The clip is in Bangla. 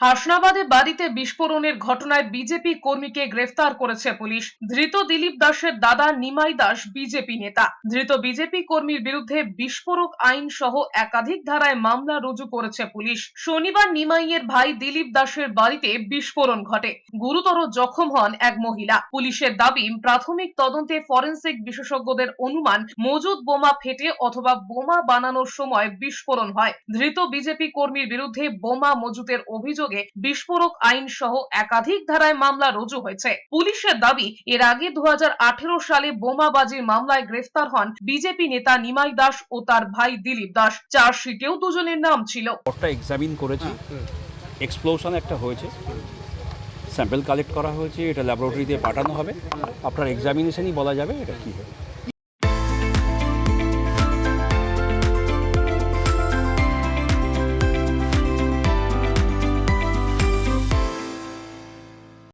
হাসনাবাদে বাড়িতে বিস্ফোরণের ঘটনায় বিজেপি কর্মীকে গ্রেফতার করেছে পুলিশ। ধৃত দিলীপ দাসের দাদা নিমাই দাস বিজেপি নেতা। ধৃত বিজেপি কর্মীর বিরুদ্ধে বিস্ফোরক আইন সহ একাধিক ধারায় মামলা রুজু করেছে পুলিশ। শনিবার নিমাইয়ের ভাই দিলীপ দাসের বাড়িতে বিস্ফোরণ ঘটে। গুরুতর জখম হন এক মহিলা। পুলিশের দাবি, প্রাথমিক তদন্তে ফরেনসিক বিশেষজ্ঞদের অনুমান মজুদ বোমা ফেটে অথবা বোমা বানানোর সময় বিস্ফোরণ হয়। ধৃত বিজেপি কর্মীর বিরুদ্ধে বোমা মজুতের অভিযোগে বিস্ফোরক আইন সহ একাধিক ধারায় মামলা রুজু হয়েছে। পুলিশের দাবি, এর আগে 2018 সালে বোমাবাজির মামলায় গ্রেফতার হন বিজেপি নেতা নিমাই দাস ও তার ভাই দিলীপ দাস। চার্জশিটেও দুজনের নাম ছিল। ওটা এক্সামিন করেছি, এক্সপ্লোশন একটা হয়েছে, স্যাম্পল কালেক্ট করা হয়েছে, এটা ল্যাবরেটরিতে পাঠানো হবে। আপনার এক্সামিনেশনই বলা যাবে এটা কী হয়।